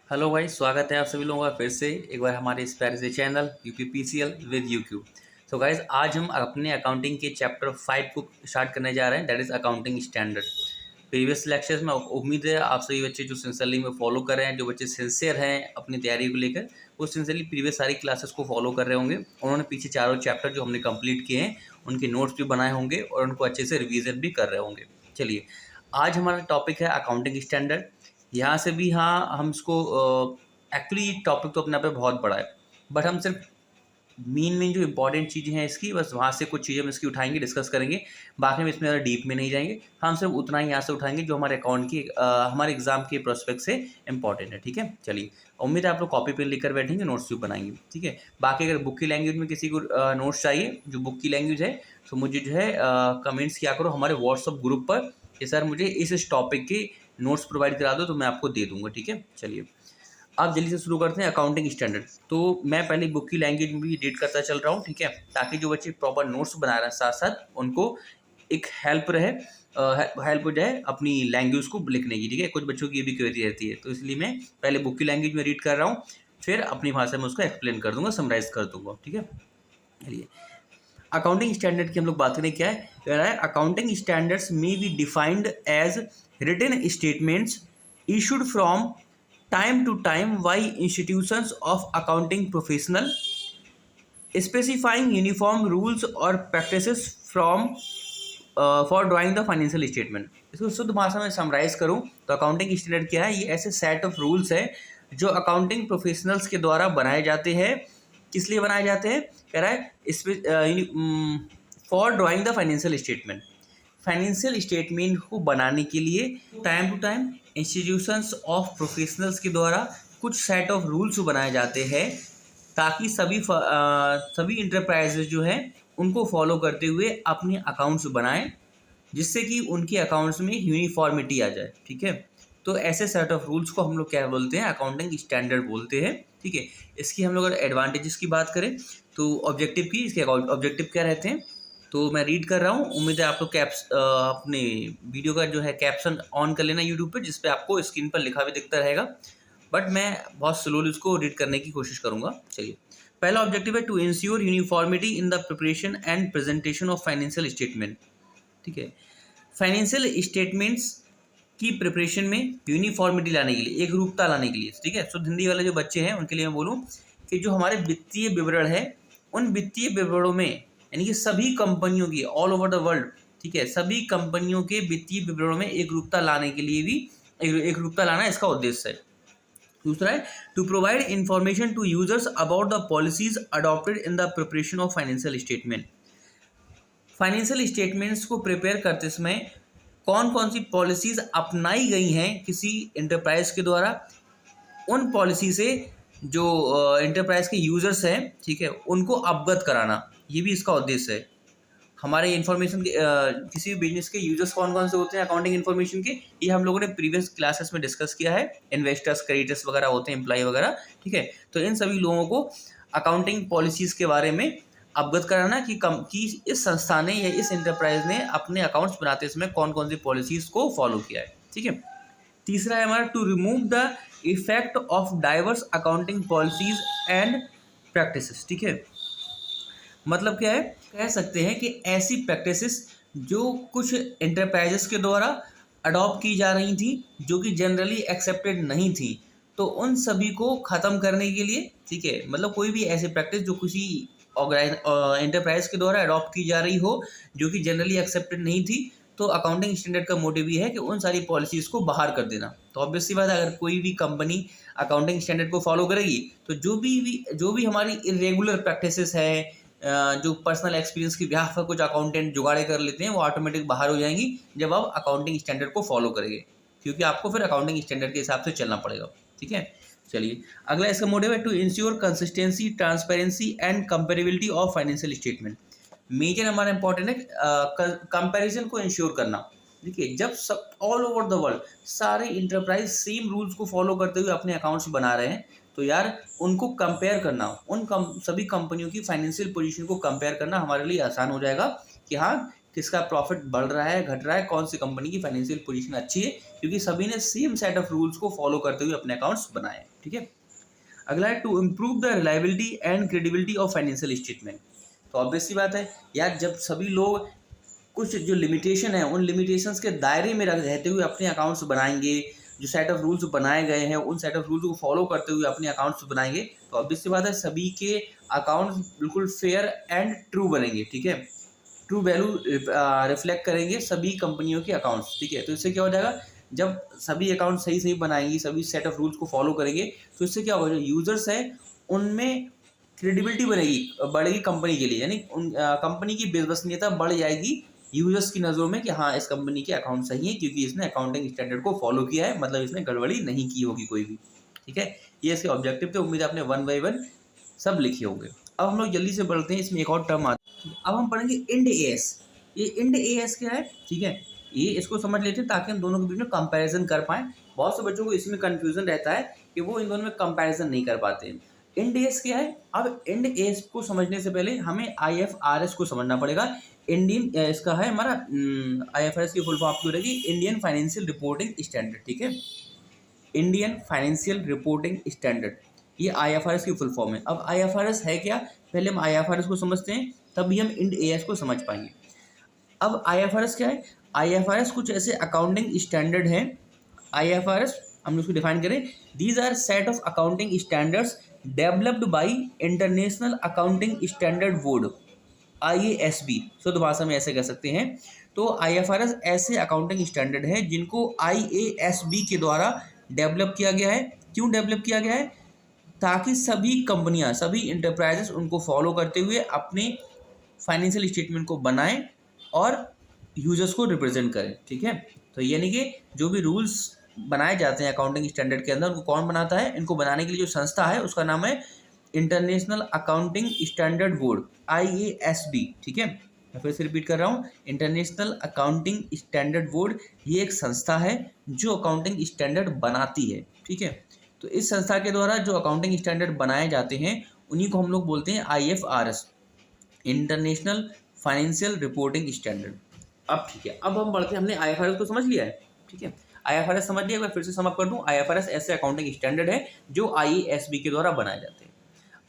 Hello भाई, स्वागत है आप सभी लोगों का फिर से एक बार हमारे इस प्यारे से channel UPPCL with UQ. So guys, आज हम अपने अकाउंटिंग के चैप्टर 5 को स्टार्ट करने जा रहे हैं, that is accounting standard. Previous lectures में उम्मीद है आप सभी बच्चे जो सिंसियरली में फॉलो कर रहे हैं, जो बच्चे सिंसियर हैं अपनी तैयारी को लेकर, वो सिंसियरली प्रीवियस सारी क्लासेस को फॉलो कर रहे होंगे। उन्होंने पीछे चारों चैप्टर जो हमने कंप्लीट किए हैं उनके नोट्स भी बनाए होंगे और उनको अच्छे से रिविजन भी कर रहे होंगे। चलिए, आज हमारा टॉपिक है अकाउंटिंग स्टैंडर्ड। यहाँ से भी हाँ, हम इसको एक्चुअली टॉपिक तो अपने आप पे बहुत बड़ा है, बट हम सिर्फ मेन जो इंपॉर्टेंट चीज़ें हैं इसकी, बस वहाँ से कुछ चीज़ें हम इसकी उठाएंगे, डिस्कस करेंगे। बाकी में इसमें ज़्यादा डीप में नहीं जाएंगे। हम सिर्फ उतना ही यहाँ से उठाएंगे जो हमारे अकाउंट की हमारे एग्जाम के प्रोस्पेक्ट से इंपॉर्टेंट है। ठीक है, चलिए, उम्मीद है आप लोग कॉपी पेन लिखकर बैठेंगे, नोट्स भी बनाएंगे। ठीक है, बाकी अगर बुक की लैंग्वेज में किसी को नोट्स चाहिए जो बुक की लैंग्वेज है, तो मुझे जो है कमेंट्स किया करो हमारे व्हाट्सअप ग्रुप पर कि सर मुझे इस टॉपिक के नोट्स प्रोवाइड करा दो, तो मैं आपको दे दूंगा। ठीक है, चलिए आप जल्दी से शुरू करते हैं अकाउंटिंग स्टैंडर्ड। तो मैं पहले बुक की लैंग्वेज में भी रीड करता चल रहा हूँ, ठीक है, ताकि जो बच्चे प्रॉपर नोट्स बना रहे हैं साथ साथ उनको एक हेल्प रहे, हेल्प हो जाए अपनी लैंग्वेज को लिखने की। ठीक है, कुछ बच्चों की ये भी क्वेरी रहती है, तो इसलिए मैं पहले बुक की लैंग्वेज में रीड कर रहा हूँ, फिर अपनी भाषा में उसको एक्सप्लेन कर दूंगा, समराइज कर दूंगा। ठीक है, चलिए अकाउंटिंग स्टैंडर्ड की हम लोग बात करें। क्या है, कह रहा है अकाउंटिंग स्टैंडर्ड्स में be defined as written statements issued from time to time by institutions of accounting professional, specifying uniform rules or practices from for drawing the financial statement। इसको शुद्ध भाषा में समराइज करूं तो अकाउंटिंग स्टैंडर्ड क्या है, ये ऐसे सेट ऑफ रूल्स है जो अकाउंटिंग प्रोफेशनल्स के द्वारा बनाए जाते हैं। किस लिए बनाए जाते हैं, कह रहा है for drawing the financial statement. Financial statement को बनाने के लिए time to time institutions of professionals के द्वारा कुछ सेट ऑफ रूल्स बनाए जाते हैं, ताकि सभी इंटरप्राइजेज जो है उनको फॉलो करते हुए अपने अकाउंट्स बनाएं, जिससे कि उनके अकाउंट्स में यूनिफॉर्मिटी आ जाए। ठीक है, तो ऐसे सेट ऑफ रूल्स को हम लोग क्या बोलते हैं, अकाउंटिंग स्टैंडर्ड बोलते हैं। ठीक है, इसकी हम लोग अगर एडवांटेजेस की बात करें तो ऑब्जेक्टिव की, इसके ऑब्जेक्टिव क्या रहते हैं, तो मैं रीड कर रहा हूँ। उम्मीद है आप लोग अपने वीडियो का जो है कैप्शन ऑन कर लेना यूट्यूब पर, जिसपे आपको स्क्रीन पर लिखा भी दिखता रहेगा, बट मैं बहुत स्लोली उसको रीड करने की कोशिश करूँगा। चलिए, पहला ऑब्जेक्टिव है to ensure uniformity in the preparation and presentation of financial statement. ठीक है, फाइनेंशियल स्टेटमेंट्स की प्रिपरेशन में यूनिफॉर्मिटी लाने के लिए, एक रूपता लाने के लिए। ठीक है, शुद्ध हिंदी वाले जो बच्चे हैं उनके लिए मैं बोलूँ कि जो हमारे वित्तीय विवरण है, उन वित्तीय विवरणों में, यानी कि सभी कंपनियों की ऑल ओवर द वर्ल्ड, ठीक है, सभी कंपनियों के वित्तीय विवरणों में एक रूपता लाने के लिए भी एक रूपता लाना इसका उद्देश्य है। दूसरा है to provide information to users about the policies adopted in the preparation of financial statement. Financial statements को प्रिपेयर करते समय कौन कौन सी पॉलिसीज अपनाई गई हैं किसी इंटरप्राइज के द्वारा, उन पॉलिसी से जो इंटरप्राइज के यूजर्स हैं, ठीक है, उनको अवगत कराना, ये भी इसका उद्देश्य है। हमारे इन्फॉर्मेशन के किसी भी बिजनेस के यूजर्स कौन कौन से होते हैं अकाउंटिंग इन्फॉर्मेशन के, ये हम लोगों ने प्रीवियस क्लासेस में डिस्कस किया है। इन्वेस्टर्स, क्रेडिटर्स वगैरह होते हैं, एम्प्लॉय वगैरह। ठीक है, तो इन सभी लोगों को अकाउंटिंग पॉलिसीज़ के बारे में अवगत कराना कि इस संस्था ने या इस एंटरप्राइज ने अपने अकाउंट्स बनाते समय कौन कौन सी पॉलिसीज़ को फॉलो किया है। ठीक है, तीसरा है हमारा to remove the effect of diverse accounting policies and practices. ठीक है, मतलब क्या है, कह सकते हैं कि ऐसी प्रैक्टिसेस जो कुछ एंटरप्राइजेस के द्वारा अडॉप्ट की जा रही थी, जो कि जनरली एक्सेप्टेड नहीं थी, तो उन सभी को ख़त्म करने के लिए, ठीक है, मतलब कोई भी ऐसी प्रैक्टिस जो किसी एंटरप्राइज के द्वारा अडॉप्ट की जा रही हो, जो कि जनरली एक्सेप्टेड नहीं थी, तो अकाउंटिंग स्टैंडर्ड का मोटिव ये है कि उन सारी पॉलिसीज़ को बाहर कर देना। तो ऑब्वियसली बात है, अगर कोई भी कंपनी अकाउंटिंग स्टैंडर्ड को फॉलो करेगी तो जो भी हमारी इरेगुलर प्रैक्टिसेस है, जो पर्सनल एक्सपीरियंस की ब्याह पर कुछ अकाउंटेंट जुगाड़े कर लेते हैं, वो ऑटोमेटिक बाहर हो जाएंगी जब आप अकाउंटिंग स्टैंडर्ड को फॉलो करेंगे, क्योंकि आपको फिर अकाउंटिंग स्टैंडर्ड के हिसाब से चलना पड़ेगा। ठीक है, चलिए अगला इसका मोटिव है to ensure consistency, transparency and comparability of financial statement. Major हमारा इंपॉर्टेंट है कंपैरिजन को इंश्योर करना। देखिए, जब सब ऑल ओवर द वर्ल्ड सारे इंटरप्राइज सेम रूल्स को फॉलो करते हुए अपने अकाउंट्स बना रहे हैं, तो यार उनको कंपेयर करना, सभी कंपनियों की फाइनेंशियल पोजीशन को कंपेयर करना हमारे लिए आसान हो जाएगा कि हाँ किसका प्रॉफिट बढ़ रहा है, घट रहा है, कौन सी कंपनी की फाइनेंशियल पोजीशन अच्छी है, क्योंकि सभी ने सेम सेट ऑफ रूल्स को फॉलो करते हुए अपने अकाउंट्स बनाए। ठीक है, अगला है to improve the reliability and credibility of financial statement. तो ऑब्वियस सी बात है यार, जब सभी लोग कुछ जो लिमिटेशन है उन लिमिटेशंस के दायरे में रहते हुए अपने अकाउंट्स बनाएंगे, जो सेट ऑफ रूल्स बनाए गए हैं उन सेट ऑफ रूल्स को फॉलो करते हुए अपने अकाउंट्स बनाएंगे, तो ऑब्वियस सी बात है सभी के अकाउंट्स बिल्कुल फेयर एंड ट्रू बनेंगे। ठीक है, ट्रू वैल्यू रिफ्लेक्ट करेंगे सभी कंपनियों के अकाउंट्स। ठीक है, तो इससे क्या हो जाएगा, जब सभी अकाउंट सही सही बनाएंगी, सभी सेट ऑफ रूल्स को फॉलो करेंगे, तो इससे क्या होगा, जो यूजर्स हैं उनमें क्रेडिबिलिटी बढ़ेगी कंपनी के लिए, यानी उन कंपनी की विश्वसनीयता बढ़ जाएगी यूजर्स की नज़रों में कि हाँ इस कंपनी के अकाउंट सही है क्योंकि इसने अकाउंटिंग स्टैंडर्ड को फॉलो किया है, मतलब इसने गड़बड़ी नहीं की होगी कोई भी। ठीक है, ये इसके ऑब्जेक्टिव थे, उम्मीद है आपने 1 बाय 1 सब लिखे होंगे। अब हम लोग जल्दी से बढ़ते हैं, इसमें एक और टर्म आता है, अब हम पढ़ेंगे इंड एएस। ये इंड एएस क्या है, ठीक है, ये इसको समझ लेते हैं ताकि हम दोनों के बीच में कंपैरिजन कर पाएँ। बहुत से बच्चों को इसमें कन्फ्यूजन रहता है कि वो इन दोनों में कंपैरिजन नहीं कर पाते हैं। इंड एएस क्या है, अब इंड एएस को समझने से पहले हमें आईएफआरएस को समझना पड़ेगा। इंडियन इसका है हमारा आईएफआरएस की फुल फॉर्म आपकी रहेगी इंडियन फाइनेंशियल रिपोर्टिंग स्टैंडर्ड। ठीक है, इंडियन फाइनेंशियल रिपोर्टिंग स्टैंडर्ड, ये आईएफआरएस की फुल फॉर्म है। अब आईएफआरएस है क्या, पहले हम आईएफआरएस को समझते हैं तभी हम इंड एएस को समझ पाएंगे। अब आईएफआरएस क्या है, आईएफआरएस कुछ ऐसे अकाउंटिंग स्टैंडर्ड हैं। आईएफआरएस हम उसको डिफाइन करें, these are set of accounting standards developed by international accounting standard board, IASB, शुद्ध भाषा में ऐसे कह सकते हैं। तो IFRS ऐसे अकाउंटिंग स्टैंडर्ड है जिनको IASB के द्वारा डेवलप किया गया है। क्यों डेवलप किया गया है, ताकि सभी कंपनियां, सभी इंटरप्राइजेस उनको फॉलो करते हुए अपने फाइनेंशियल स्टेटमेंट को बनाएं और यूजर्स को रिप्रेजेंट करें। ठीक है, तो यानी कि जो भी रूल्स बनाए जाते हैं अकाउंटिंग स्टैंडर्ड के अंदर, उनको कौन बनाता है, इनको बनाने के लिए जो संस्था है उसका नाम है international accounting standard board, IASB। ठीक है, मैं फिर से रिपीट कर रहा हूँ, इंटरनेशनल अकाउंटिंग स्टैंडर्ड बोर्ड ये एक संस्था है जो अकाउंटिंग स्टैंडर्ड बनाती है। ठीक है, तो इस संस्था के द्वारा जो अकाउंटिंग स्टैंडर्ड बनाए जाते हैं उन्हीं को हम लोग बोलते हैं IFRS, international financial reporting standard. अब ठीक है, अब हम बढ़ते हैं, हमने IFRS को समझ लिया है। ठीक है, IFRS समझ लिया, मैं फिर से समअप कर दूं, IFRS ऐसे अकाउंटिंग स्टैंडर्ड है जो IASB के द्वारा बनाए जाते हैं।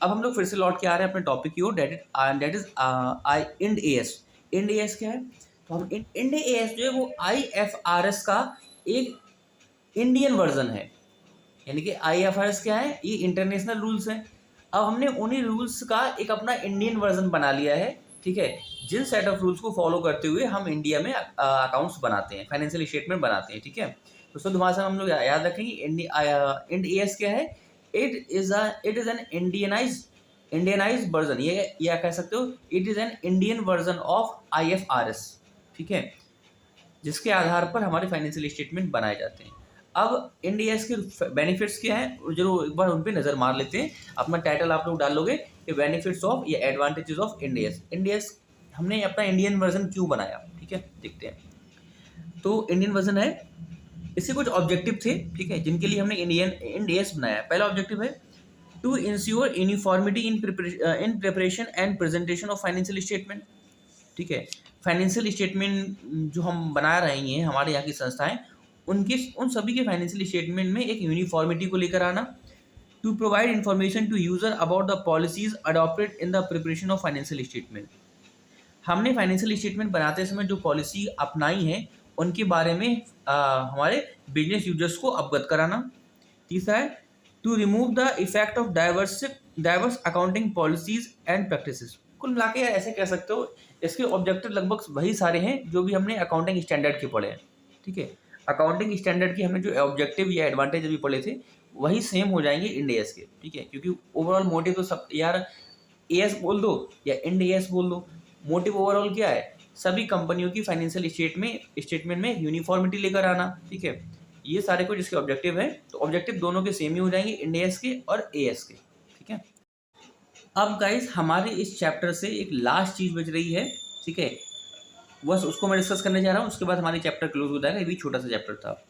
अब हम लोग फिर से लौट के आ रहे हैं अपने टॉपिक की ओर, that is Ind AS. Ind AS क्या है, तो हम इंड एएस जो है वो IFRS का एक इंडियन वर्जन है, यानी कि IFRS क्या है, ये इंटरनेशनल रूल्स हैं। अब हमने उन्हीं रूल्स का एक अपना इंडियन वर्जन बना लिया है। ठीक है, जिन सेट ऑफ रूल्स को फॉलो करते हुए हम इंडिया में अकाउंट्स बनाते हैं, फाइनेंशियल स्टेटमेंट बनाते हैं। ठीक है, तो शुद्ध भाषा में हम लोग याद रखेंगे, इंड एएस क्या है, it is an Indianised version, ये या कह सकते हो it is an Indian version of IFRS। ठीक है, जिसके आधार पर हमारे फाइनेंशियल स्टेटमेंट बनाए जाते हैं। अब इंड एएस के बेनिफिट्स क्या हैं, जरूर एक बार उन पर नज़र मार लेते हैं। अपना टाइटल आप लोग डाल लोगे कि बेनिफिट्स ऑफ या advantages of end AS. Ind as हमने अपना इंडियन वर्जन क्यों बनाया, ठीक है, देखते हैं। तो इंडियन वर्जन है, इसके कुछ ऑब्जेक्टिव थे, ठीक है, जिनके लिए हमने इंड एएस बनाया। पहला ऑब्जेक्टिव है to ensure uniformity in preparation and presentation of financial statement. ठीक है, फाइनेंशियल स्टेटमेंट जो हम बना रहे हैं, हमारे यहाँ की संस्थाएं, उन सभी के फाइनेंशियल स्टेटमेंट में एक यूनिफॉर्मिटी को लेकर आना। To provide information to user about the policies adopted in the preparation of financial statement. हमने फाइनेंशियल स्टेटमेंट बनाते समय जो पॉलिसी अपनाई है उनके बारे में हमारे बिजनेस यूजर्स को अवगत कराना। तीसरा है to remove the effect of diverse accounting policies and practices. कुल मिला के ऐसे कह सकते हो इसके ऑब्जेक्टिव लगभग वही सारे हैं जो भी हमने अकाउंटिंग स्टैंडर्ड के पढ़े हैं। ठीक है, अकाउंटिंग स्टैंडर्ड की हमने जो ऑब्जेक्टिव या एडवांटेज अभी पढ़े थे वही सेम हो जाएंगे इंड एएस के। ठीक है, क्योंकि ओवरऑल मोटिव तो सब यार एएस बोल दो या इंड एएस बोल दो, मोटिव ओवरऑल क्या है, सभी कंपनियों की फाइनेंशियल स्टेटमेंट में यूनिफॉर्मिटी लेकर आना। ठीक है, ये सारे कुछ इसके ऑब्जेक्टिव हैं, तो ऑब्जेक्टिव दोनों के सेम ही हो जाएंगे, इंड एएस के और एएस के। ठीक है, अब गाइस हमारे इस चैप्टर से एक लास्ट चीज बच रही है। ठीक है, बस उसको मैं डिस्कस करने जा रहा हूँ, उसके बाद हमारी चैप्टर क्लोज हो जाएगा। ये भी छोटा सा चैप्टर था।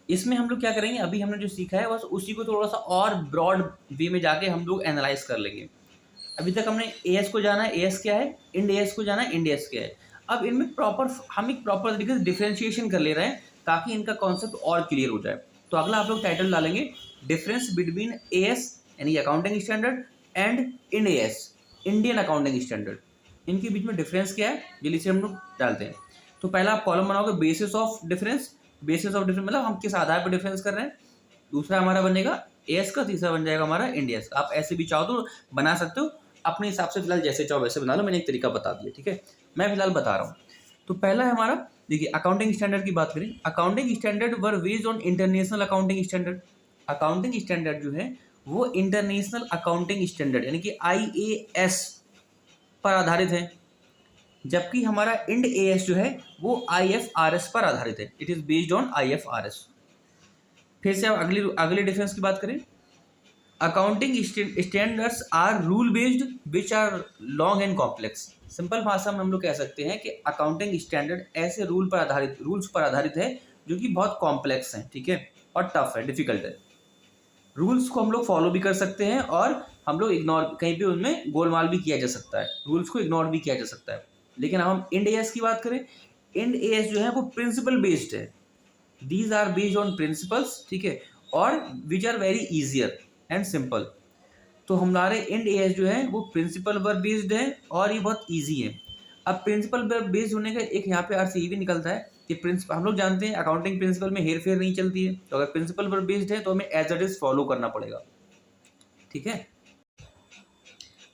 इसमें हम लोग क्या करेंगे, अभी हमने जो सीखा है बस उसी को थोड़ा सा और ब्रॉड वे में जाके हम लोग एनालाइज कर लेंगे। अभी तक हमने एएस को जाना है, एएस क्या है, इंड एएस को जाना है, इंड एएस क्या है। अब इनमें हम एक प्रॉपर तरीके से डिफ्रेंशिएशन कर ले रहे हैं ताकि इनका कॉन्सेप्ट और क्लियर हो जाए। तो अगला आप लोग टाइटल डालेंगे डिफरेंस बिटवीन एएस यानी accounting standard and Ind AS Indian accounting standard. इनके बीच में डिफरेंस क्या है जल्दी से हम लोग डालते हैं। तो पहला आप कॉलम बनाओगे basis of difference. Basis of difference मतलब हम किस आधार पर डिफरेंस कर रहे हैं। दूसरा हमारा बनेगा एएस का, तीसरा बन जाएगा हमारा इंडियस। आप ऐसे भी चाहो तो बना सकते हो अपने हिसाब से, फिलहाल जैसे चाहो वैसे बना लो, मैंने एक तरीका बता दिया, ठीक है। मैं फिलहाल बता रहा हूँ। तो पहला है हमारा, देखिए अकाउंटिंग स्टैंडर्ड की बात करें, accounting standard were based on international accounting standard. Accounting standard जो है वो इंटरनेशनल अकाउंटिंग स्टैंडर्ड यानी कि IAS पर आधारित है, जबकि हमारा इंड एएस जो है वो IFRS पर आधारित है। It is based on IFRS। फिर से अब अगले डिफरेंस की बात करें, accounting standards are rule based which are long and complex. Simple भाषा में हम लोग कह सकते हैं कि अकाउंटिंग स्टैंडर्ड ऐसे रूल्स पर आधारित है जो कि बहुत कॉम्प्लेक्स हैं, ठीक है, और टफ है, डिफिकल्ट है। रूल्स को हम लोग फॉलो भी कर सकते हैं और हम लोग इग्नोर, कहीं पे उनमें गोलमाल भी किया जा सकता है, रूल्स को इग्नोर भी किया जा सकता है। लेकिन अब हम इंड एएस की बात करें, इंड एएस जो है वो प्रिंसिपल बेस्ड है। These are based on principles, ठीक है, और which are very easier and simple. तो हमारे इंड एएस जो है वो प्रिंसिपल पर बेस्ड है और ये बहुत ईजी है। अब प्रिंसिपल पर बेस्ड होने का एक यहाँ पे अर्थ ये भी निकलता है कि प्रिंसिपल, हम लोग जानते हैं अकाउंटिंग प्रिंसिपल में हेर फेर नहीं चलती है, तो अगर प्रिंसिपल पर बेस्ड है तो हमें एज इट इज फॉलो करना पड़ेगा, ठीक है।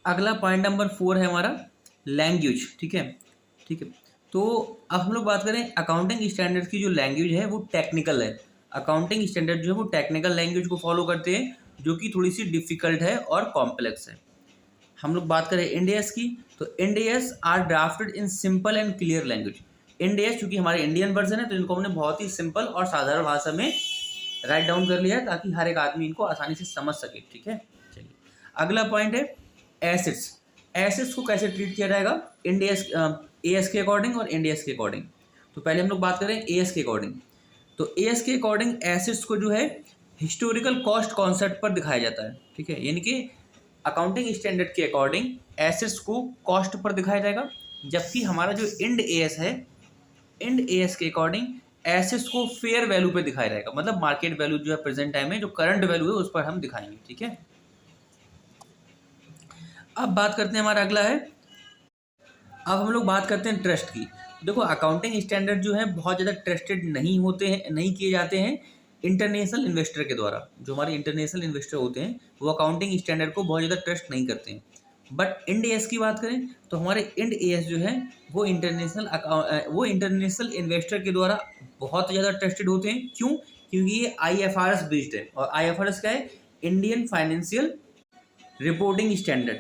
अगला पॉइंट नंबर 4 है हमारा लैंग्वेज, ठीक है, ठीक है। तो अब हम लोग बात करें अकाउंटिंग स्टैंडर्ड की जो लैंग्वेज है वो टेक्निकल है। अकाउंटिंग स्टैंडर्ड जो है वो टेक्निकल लैंग्वेज को फॉलो करते हैं जो कि थोड़ी सी डिफिकल्ट है और कॉम्प्लेक्स है। हम लोग बात करें इंड एएस की, तो Ind AS are drafted in simple and clear language. Ind AS चूंकि हमारे इंडियन वर्जन है तो इनको हमने बहुत ही सिंपल और साधारण भाषा में राइट डाउन कर लिया है ताकि हर एक आदमी इनको आसानी से समझ सके, ठीक है। चलिए अगला पॉइंट है एसेट्स। एसेट्स को कैसे ट्रीट किया जाएगा इंड एएस के अकॉर्डिंग और इंड एएस के अकॉर्डिंग। तो पहले हम लोग बात करें एएस के अकॉर्डिंग। तो एएस के अकॉर्डिंग एसेट्स को जो है हिस्टोरिकल कॉस्ट कॉन्सेप्ट पर दिखाया जाता है, ठीक है। यानी कि अकाउंटिंग स्टैंडर्ड के अकॉर्डिंग एसेट्स को कॉस्ट पर दिखाया जाएगा, जबकि हमारा जो इंड एएस है, इंड एएस के अकॉर्डिंग एसेट्स को फेयर वैल्यू पे दिखाया जाएगा, मतलब मार्केट वैल्यू जो है प्रेजेंट टाइम में जो करंट वैल्यू है उस पर हम दिखाएंगे, ठीक है। अब बात करते हैं, हमारा अगला है, अब हम लोग बात करते हैं ट्रस्ट की। देखो अकाउंटिंग स्टैंडर्ड जो है बहुत ज़्यादा ट्रस्टेड नहीं होते हैं, नहीं किए जाते हैं इंटरनेशनल इन्वेस्टर के द्वारा। जो हमारे इंटरनेशनल इन्वेस्टर होते हैं वो अकाउंटिंग स्टैंडर्ड को बहुत ज़्यादा ट्रस्ट नहीं करते हैं। बट इंड एएस की बात करें तो हमारे इंड एएस जो है वो इंटरनेशनल इन्वेस्टर के द्वारा बहुत ज़्यादा ट्रस्टेड होते हैं। क्यों? क्योंकि ये IFRS बेस्ड है, और IFRS क्या है? इंडियन फाइनेंशियल रिपोर्टिंग स्टैंडर्ड,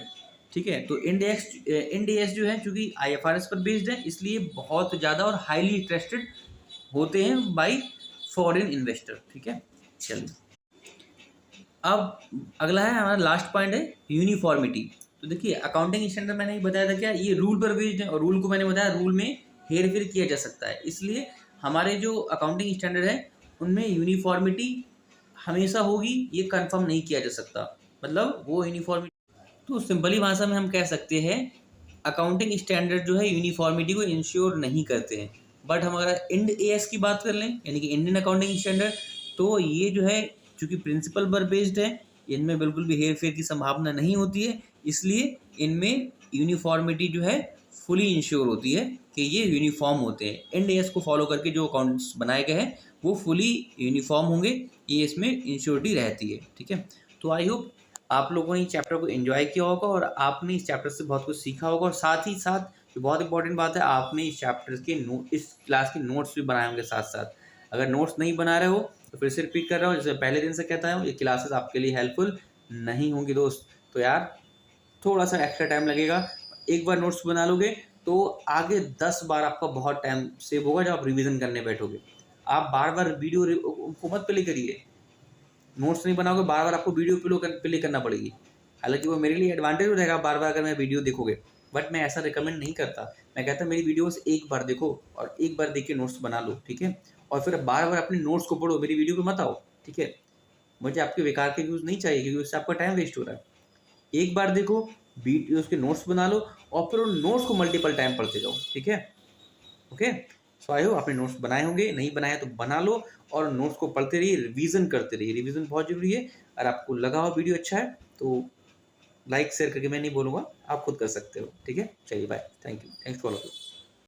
ठीक है। तो इंड एएस जो है चूँकि IFRS पर बेस्ड है इसलिए बहुत ज़्यादा और हाईली ट्रस्टेड होते हैं बाई फॉरेन इन्वेस्टर, ठीक है। चलिए अब अगला है हमारा लास्ट पॉइंट है यूनिफॉर्मिटी। तो देखिए अकाउंटिंग स्टैंडर्ड मैंने बताया था क्या, ये रूल पर बेस्ड है, और रूल को मैंने बताया रूल में हेर फेर किया जा सकता है, इसलिए हमारे जो अकाउंटिंग स्टैंडर्ड है उनमें यूनिफॉर्मिटी हमेशा होगी, ये कंफर्म नहीं किया जा सकता, मतलब वो यूनिफॉर्मिटी। तो सिंपली भाषा में हम कह सकते हैं अकाउंटिंग स्टैंडर्ड जो है यूनिफॉर्मिटी को इंश्योर नहीं करते हैं। बट हम अगर इंड एएस की बात कर लें यानी कि इंडियन अकाउंटिंग स्टैंडर्ड, तो ये जो है चूँकि प्रिंसिपल पर बेस्ड है, इनमें बिल्कुल भी हेर फेर की संभावना नहीं होती है, इसलिए इनमें यूनिफॉर्मिटी जो है फुली इंश्योर होती है कि ये यूनिफॉर्म होते हैं। इंड एएस को फॉलो करके जो अकाउंट्स बनाए गए हैं वो फुली यूनिफॉर्म होंगे, ये इसमें इंश्योरिटी रहती है, ठीक है। तो आई होप आप लोगों ने इस चैप्टर को एंजॉय किया होगा और आपने इस चैप्टर से बहुत कुछ सीखा होगा, और साथ ही साथ जो बहुत इंपॉर्टेंट बात है, आपने इस चैप्टर के इस क्लास के नोट्स भी बनाए होंगे साथ साथ। अगर नोट्स नहीं बना रहे हो तो फिर से रिपीट कर रहा हूँ, जैसे पहले दिन से कहता हूँ, ये क्लासेस आपके लिए हेल्पफुल नहीं होंगी दोस्त। तो यार थोड़ा सा एक्स्ट्रा टाइम लगेगा, एक बार नोट्स बना लोगे तो आगे 10 बार आपका बहुत टाइम सेव होगा जब आप रिवीजन करने बैठोगे। आप बार बार वीडियो को मत प्ले करिए, नोट्स नहीं बनाओगे बार बार आपको वीडियो प्ले करना पड़ेगी। हालांकि वो मेरे लिए एडवांटेज हो जाएगा बार बार अगर मैं वीडियो देखोगे, बट मैं ऐसा रिकमेंड नहीं करता। मैं कहता मेरी वीडियोस एक बार देखो और एक बार देख के नोट्स बना लो, ठीक है, और फिर बार बार अपने नोट्स को पढ़ो, मेरी वीडियो पे मत आओ, ठीक है। मुझे आपके बेकार के व्यूज़ नहीं चाहिए क्योंकि उससे आपका टाइम वेस्ट हो रहा है। एक बार देखो वीडियो, उसके नोट्स बना लो और फिर उन नोट्स को मल्टीपल टाइम पढ़ते जाओ, ठीक है। ओके, सो आई होप आपने नोट्स बनाए होंगे, नहीं बनाए तो बना लो और नोट्स को पढ़ते रहिए, रिवीजन करते रहिए, रिवीजन बहुत जरूरी है। अगर आपको लगा हो वीडियो अच्छा है तो लाइक शेयर करके मैं नहीं बोलूँगा, आप खुद कर सकते हो। ठीक है, चलिए bye, thank you, thanks for all.